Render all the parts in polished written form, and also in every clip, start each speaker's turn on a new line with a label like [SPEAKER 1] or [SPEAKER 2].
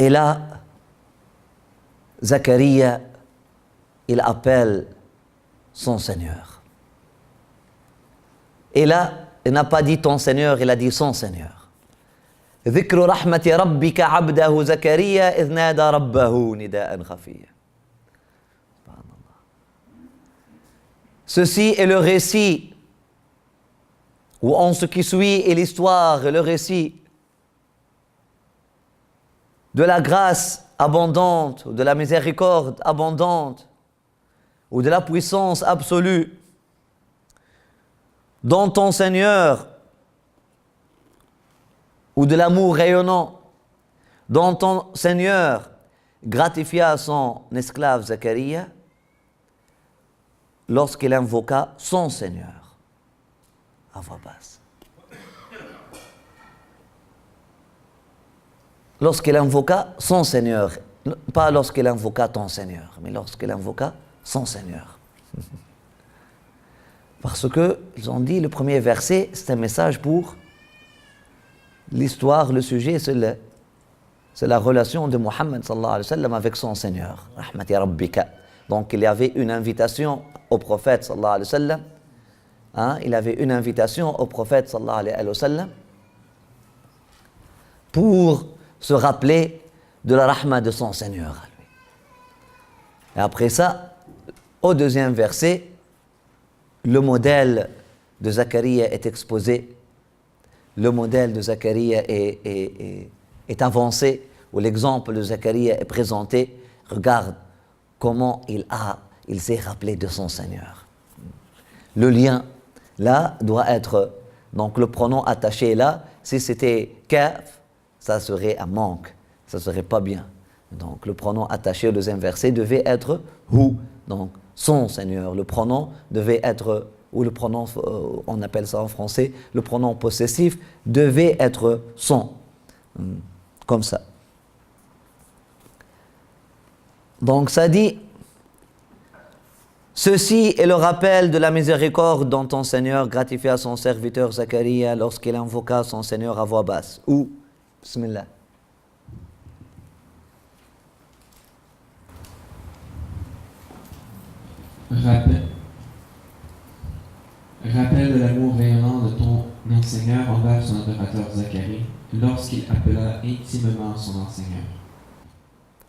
[SPEAKER 1] Et là, Zacharia, il appelle son Seigneur. Et là, il n'a pas dit ton Seigneur, il a dit son Seigneur. ذكر رحمة ربك عبده زكريا إذ نادى ربه نداء خفيا. Ceci est le récit, ou en ce qui suit est l'histoire, le récit de la grâce abondante, de la miséricorde abondante, ou de la puissance absolue, dont ton Seigneur, ou de l'amour rayonnant, dont ton Seigneur gratifia son esclave Zacharia, lorsqu'il invoqua son Seigneur à voix basse. Lorsqu'il invoqua son Seigneur, pas lorsqu'il invoqua ton Seigneur, mais lorsqu'il invoqua son Seigneur. Parce que, ils ont dit, le premier verset, c'est un message pour l'histoire, le sujet, c'est la relation de Muhammad sallallahu alayhi wa sallam avec son Seigneur. Rahmati Rabbika. Donc il y avait une invitation au prophète sallallahu alayhi wa sallam. Il avait une invitation au prophète sallallahu alayhi wa sallam pour se rappeler de la rahma de son Seigneur à lui. Et après ça, au deuxième verset, le modèle de Zacharia est exposé. Le modèle de Zacharia est avancé, ou l'exemple de Zacharia est présenté. Regarde comment il s'est rappelé de son Seigneur. Le lien, là, doit être, donc le pronom attaché là, si c'était kaf, ça serait un manque, ça serait pas bien. Donc le pronom attaché au deuxième verset devait être hu, donc son Seigneur. Le pronom devait être, ou le pronom, on appelle ça en français, le pronom possessif devait être son, comme ça. Donc ça dit, ceci est le rappel de la miséricorde dont ton Seigneur gratifia son serviteur Zacharia lorsqu'il invoqua son Seigneur à voix basse. Ou, bismillah.
[SPEAKER 2] Rappel de l'amour rayonnant de ton enseigneur envers son adorateur Zacharie lorsqu'il appela intimement son enseigneur.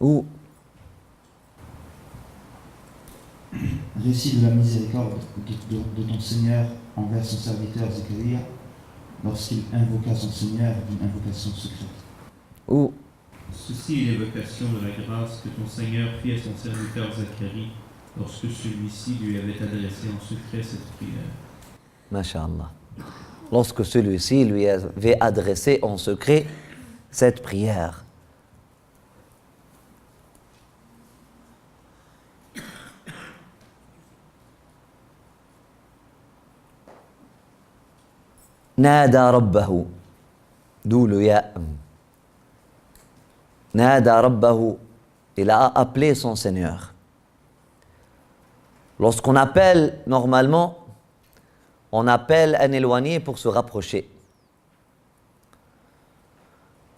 [SPEAKER 1] Ou
[SPEAKER 3] récit de la miséricorde de ton Seigneur envers son serviteur Zacharia lorsqu'il invoqua son Seigneur d'une invocation secrète.
[SPEAKER 1] Ou
[SPEAKER 4] ceci est l'évocation de la grâce que ton Seigneur fit à son serviteur Zacharie lorsque celui-ci lui avait adressé en secret cette prière.
[SPEAKER 1] Masha'Allah. Lorsque celui-ci lui avait adressé en secret cette prière. Nada rabbahu. D'où le ya. Nada rabbahu. Il a appelé son Seigneur. Lorsqu'on appelle, normalement, on appelle un éloigné pour se rapprocher.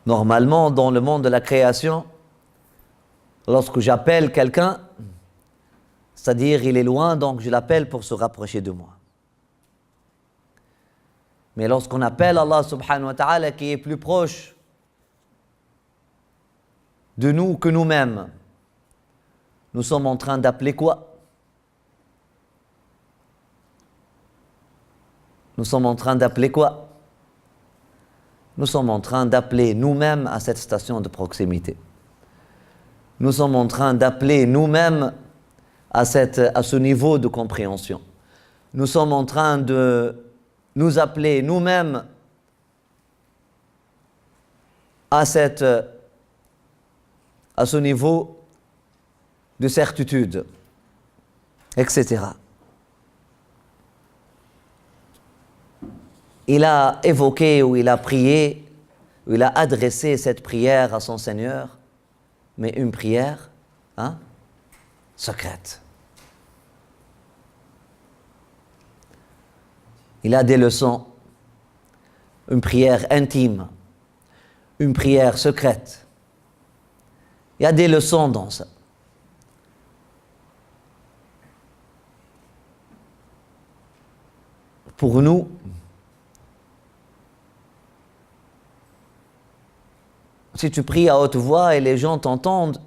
[SPEAKER 1] Normalement, dans le monde de la création, lorsque j'appelle quelqu'un, c'est-à-dire il est loin, donc je l'appelle pour se rapprocher de moi. Mais lorsqu'on appelle Allah subhanahu wa ta'ala qui est plus proche de nous que nous-mêmes, nous sommes en train d'appeler quoi? Nous sommes en train d'appeler quoi? Nous sommes en train d'appeler nous-mêmes à cette station de proximité. Nous sommes en train d'appeler nous-mêmes à ce niveau de compréhension. Nous sommes en train de nous appeler nous-mêmes à ce niveau de certitude, etc. Il a évoqué ou il a prié, ou il a adressé cette prière à son Seigneur, mais une prière secrète. Il a des leçons, une prière intime, une prière secrète. Il y a des leçons dans ça. Pour nous, si tu pries à haute voix et les gens t'entendent,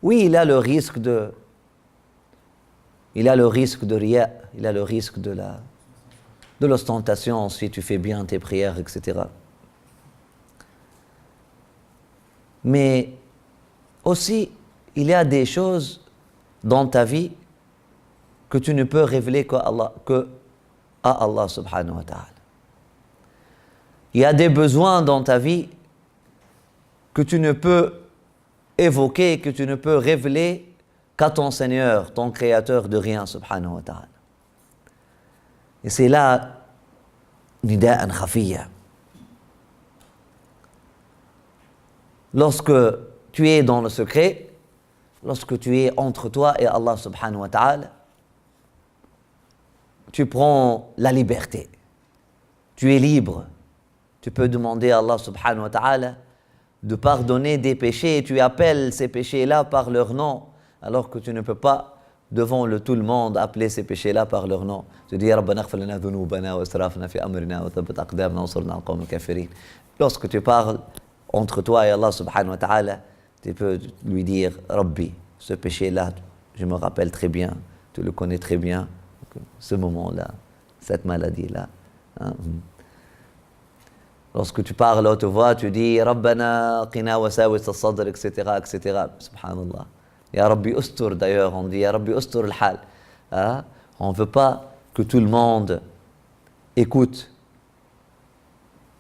[SPEAKER 1] oui, il y a le risque de riya, il y a le risque de l'ostentation si tu fais bien tes prières, etc. Mais aussi, il y a des choses dans ta vie que tu ne peux révéler qu'à Allah subhanahu wa ta'ala. Il y a des besoins dans ta vie que tu ne peux évoquer, que tu ne peux révéler qu'à ton Seigneur, ton Créateur de rien, subhanahu wa ta'ala. Et c'est là, nida'an khafiyya. Lorsque tu es dans le secret, lorsque tu es entre toi et Allah subhanahu wa ta'ala, tu prends la liberté. Tu es libre. Tu peux demander à Allah subhanahu wa ta'ala de pardonner des péchés et tu appelles ces péchés-là par leur nom, alors que tu ne peux pas, devant tout le monde, appeler ces péchés-là par leur nom. Tu dis, Rabbana ighfir lana dhunubana wa israfna fi amrina wa thabbit aqdamana wa ansurna al qawm al-kafirin. Lorsque tu parles entre toi et Allah subhanahu wa ta'ala, tu peux lui dire, Rabbi, ce péché-là, je me rappelle très bien, tu le connais très bien, ce moment-là, cette maladie-là. Hein? Lorsque tu parles à haute voix, tu dis Rabbana qina wasawis as-sadr, etc., etc. Subhanallah. Ya Rabbi ustur, d'ailleurs, on dit Ya Rabbi ustur al-hal. Hein? On ne veut pas que tout le monde écoute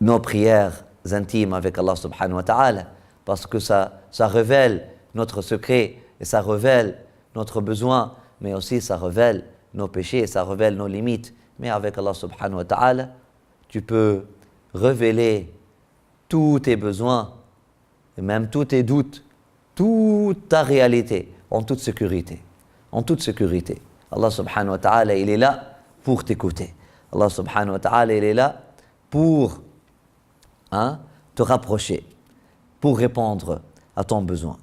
[SPEAKER 1] nos prières intimes avec Allah subhanahu wa ta'ala, parce que ça révèle notre secret et ça révèle notre besoin, mais aussi ça révèle nos péchés, ça révèle nos limites. Mais avec Allah subhanahu wa ta'ala, tu peux révéler tous tes besoins, et même tous tes doutes, toute ta réalité, en toute sécurité. En toute sécurité. Allah subhanahu wa ta'ala, il est là pour t'écouter. Allah subhanahu wa ta'ala, il est là pour te rapprocher, pour répondre à ton besoin.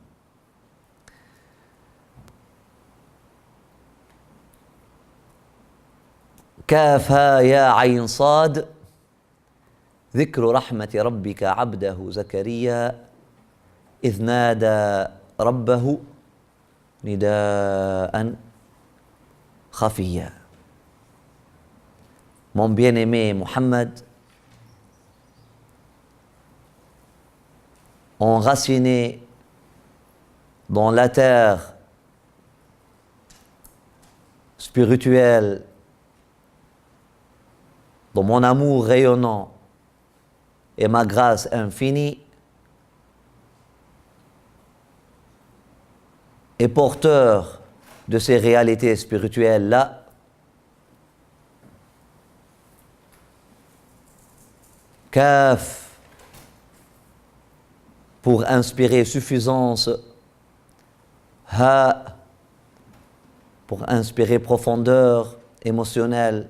[SPEAKER 1] كاف ها يا عين صاد ذكر رحمة ربك عبده زكريا إذ نادى ربه نداء خفيا. Mon bien-aimé Mohammed, enraciné dans la terre spirituelle, dans mon amour rayonnant et ma grâce infinie, et porteur de ces réalités spirituelles-là, Kaf pour inspirer suffisance, Ha pour inspirer profondeur émotionnelle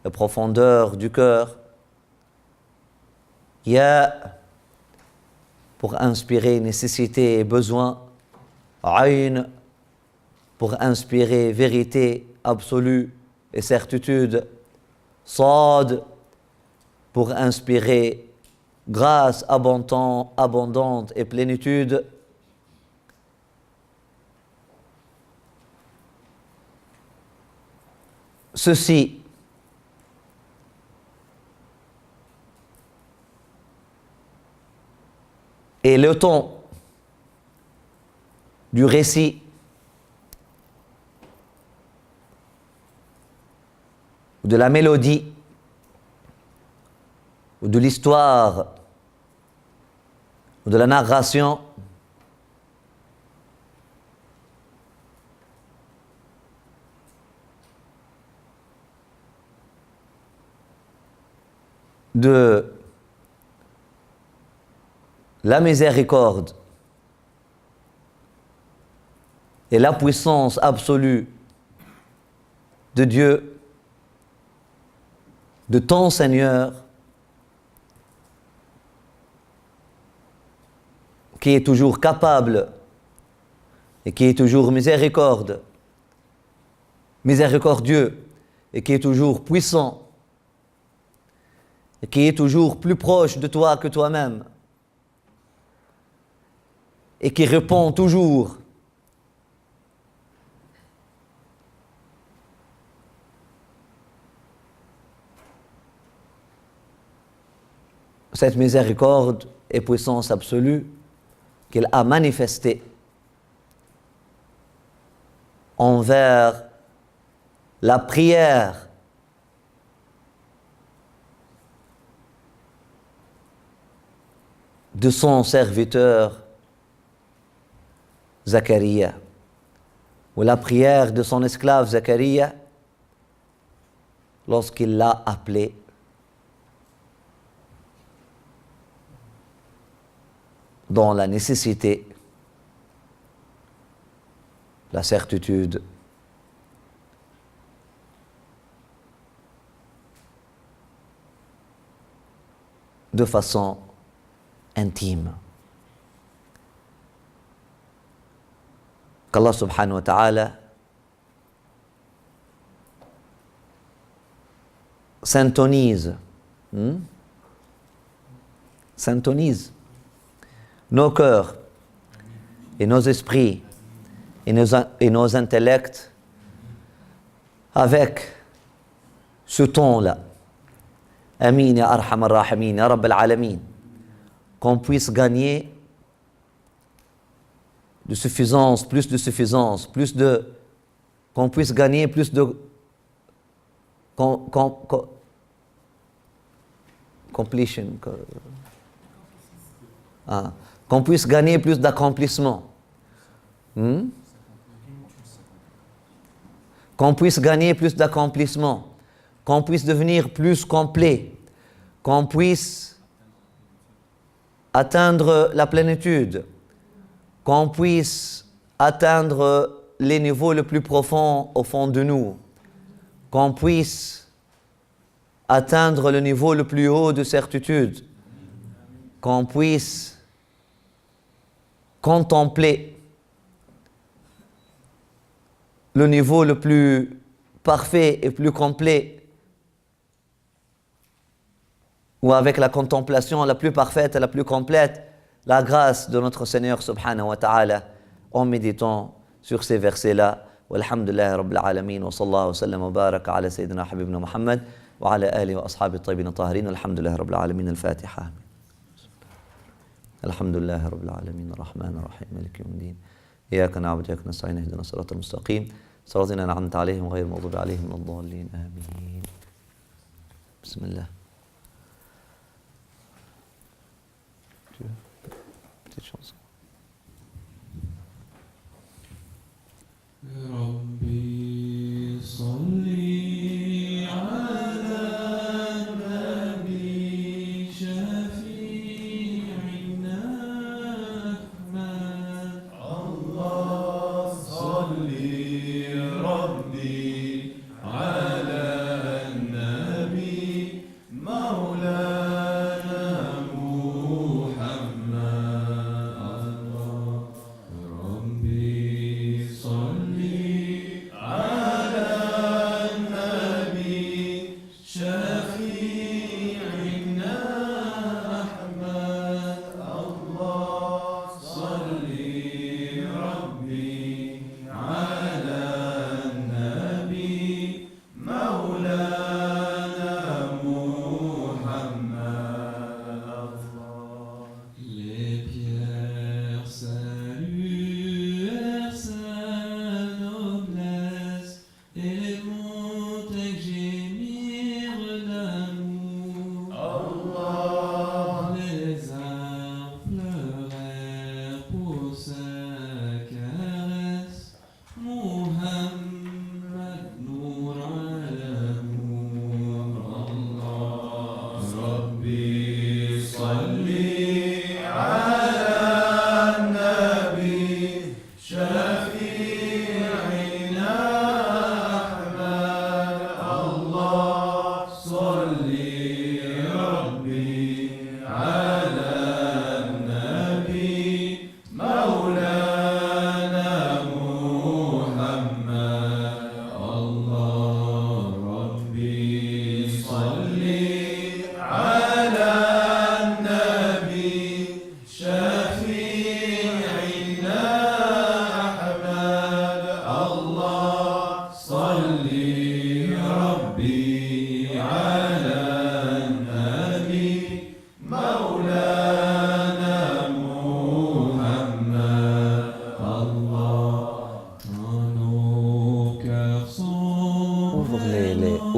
[SPEAKER 1] et profondeur du cœur, Ya pour inspirer nécessité et besoin, Ayn pour inspirer vérité absolue et certitude, Sad pour inspirer grâce abondante et plénitude, ceci est le ton du récit ou de la mélodie ou de l'histoire ou de la narration de la miséricorde et la puissance absolue de Dieu, de ton Seigneur, qui est toujours capable et qui est toujours miséricordieux, et qui est toujours puissant, et qui est toujours plus proche de toi que toi-même, et qui répond toujours. Cette miséricorde et puissance absolue qu'il a manifestée envers la prière de son serviteur Zacharia, ou la prière de son esclave Zacharia lorsqu'il l'a appelé dans la nécessité, la certitude de façon intime. Qu'Allah subhanahu wa ta'ala syntonise nos cœurs et nos esprits et nos intellects avec ce ton-là. Amin ya arham ar-rahimin, ya rabb al-alamin. Qu'on puisse gagner de suffisance, qu'on puisse gagner plus de completion, qu'on puisse gagner plus d'accomplissement, qu'on puisse gagner plus d'accomplissement, qu'on puisse devenir plus complet, qu'on puisse atteindre la plénitude, qu'on puisse atteindre les niveaux les plus profonds au fond de nous, qu'on puisse atteindre le niveau le plus haut de certitude, qu'on puisse contempler le niveau le plus parfait et plus complet, ou avec la contemplation la plus parfaite et la plus complète, la grâce de notre Seigneur subhanahu wa ta'ala, en méditant sur ces versets-là. Walhamdulillahi rabbil alamin, wa sallallahu wa sallam wa baraka ala sayyidina habibna Muhammad wa ala alihi wa ashabihi at-tayyibin at-tahirin. Walhamdulillahi rabbil alamin. Al-Fatiha. Alhamdulillahi rabbil alamin, ar-Rahman ar-Rahim, maliki yawmiddin. Iyyaka na'budu wa iyyaka nasta'in, ihdina as-siratal mustaqim, siratal ladzina an'amta 'alayhim ghayril maghdubi 'alayhim waladdallin. Amin. Bismillah. Petite chanson.
[SPEAKER 2] Rabbi salli ala nabi shafi'ina Ahmad. Allah salli Rabbi ala nabi maulana Muhammad. Rabbi salli ala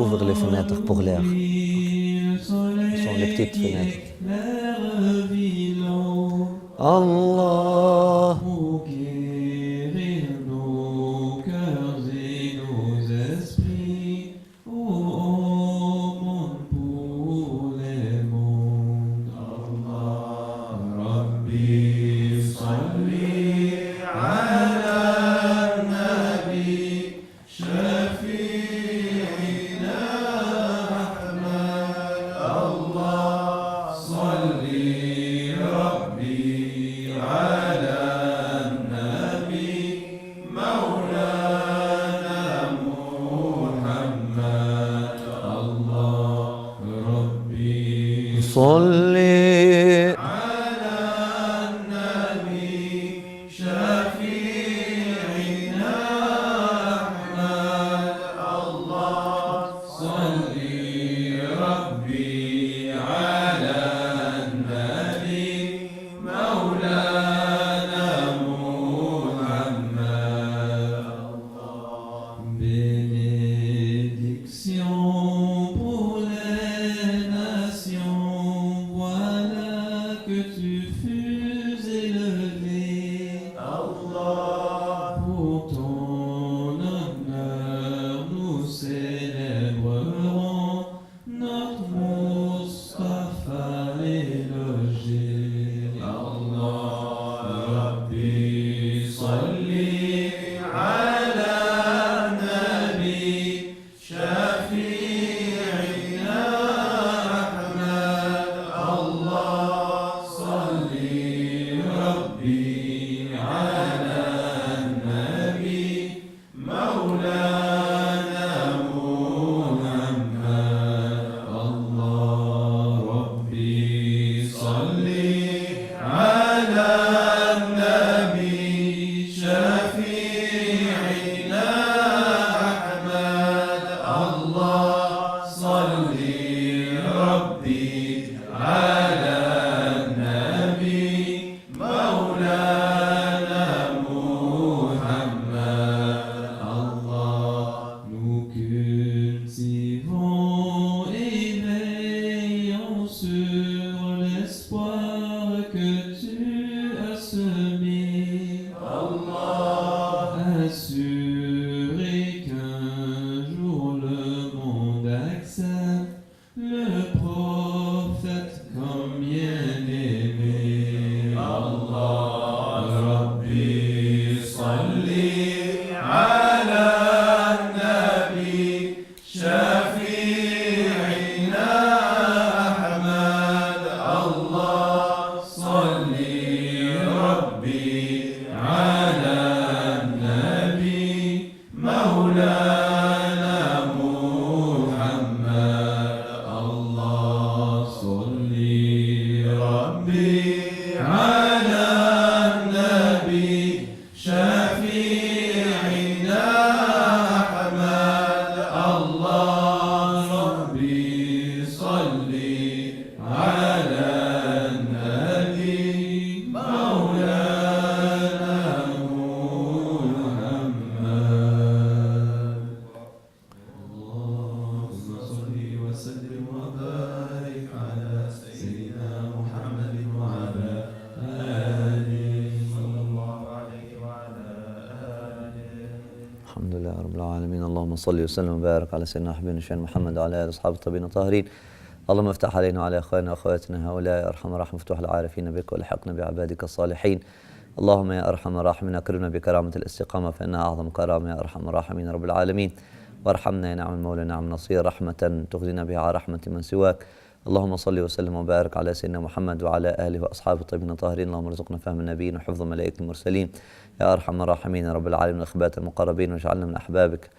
[SPEAKER 1] ouvre les fenêtres pour l'air. Ce sont les petites fenêtres. Allah.
[SPEAKER 2] Pour guérir nos cœurs et nos esprits, au monde pour les mondes. Allah, Rabbi, salli ala nabi, shafi'ina Ahmad. Allah, salli Rabbi ala nabi, maulana Muhammad. Allah, Rabbi,
[SPEAKER 1] صلي
[SPEAKER 2] على النبي شفيعنا أحمد. الله صلي ربي على النبي مولانا محمد. Bénédiction pour les nations, voilà que tu fus élevé. Allah, pour ton honneur, nous célébrerons notre Mustafa élogé. Allah, Rabbi, salli ala nabi, shafi'ina Ahmad. Allah, salli Rabbi ala nabi, maulana Muhammad. Allah, Rabbi, salli ala nabi, shafi'ina Ahmad. Allah, salli Rabbi ala nabi, maulana Muhammad. Allah, nous cultivons et veillons sur l'espoir que tu as semé. Allah, assuré qu'un jour le monde accepte le prophète comme bien-aimé. Allah, Rabbi, salli ala nabi, shafi'ina Ahmad. Allah, salli Rabbi ala nabi, maulana Muhammad. Allah, salli Rabbi ala nabi, shafi'ina Ahmad. Allah, Rabbi, salli ala nabi, maulana Muhammad. اللهم صل وسلم وبارك على سيدنا محمد وعلى آله صلى الله عليه وعلى آله.
[SPEAKER 1] الحمد لله رب العالمين. اللهم صل وسلم وبارك على سيدنا حبيبنا الشيخ محمد وعلى اله اصحابه الطيبين الطاهرين. اللهم افتح علينا وعلى اخواننا واخواتنا هؤلاء يا ارحم الراحمين، مفتوح العارفين بك والحقنا بعبادك الصالحين. اللهم يا ارحم الراحمين اكرمنا بكرامه الاستقامه فانها اعظم كرامه يا ارحم الراحمين رب العالمين. وارحمنا يا نعم المولى نعم النصير، رحمه تغنينا بها عن رحمه من سواك. اللهم صل وسلم وبارك على سيدنا محمد وعلى اله واصحابه الطيبين الطاهرين. اللهم ارزقنا فهم النبيين وحفظ ملائكه المرسلين يا ارحم الراحمين يا رب العالمين. الاخبات المقربين واجعلنا من احبابك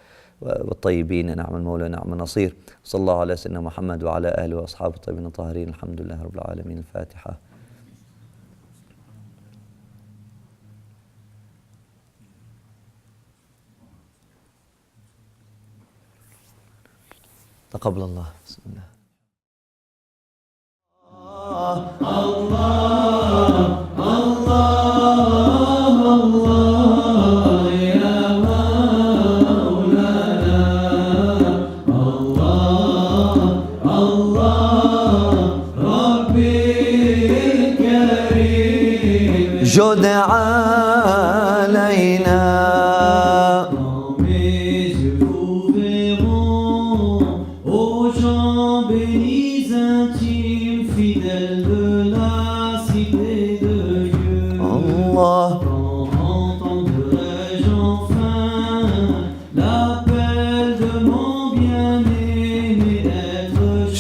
[SPEAKER 1] والطيبين، نعم المولى نعم النصير. صلى الله على سيدنا محمد وعلى اله واصحابه الطيبين الطاهرين. الحمد لله رب العالمين. الفاتحه. تقبل الله. بسم الله.
[SPEAKER 2] الله يا مولانا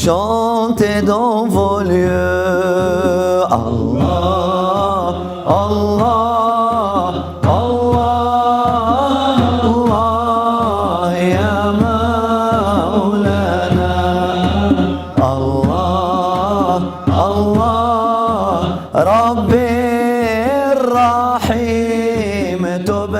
[SPEAKER 1] chanter dans vos lieux. Allah, Allah, Allah, Allah, ya Maulana. Allah, Allah, Rabbi الرحيم تب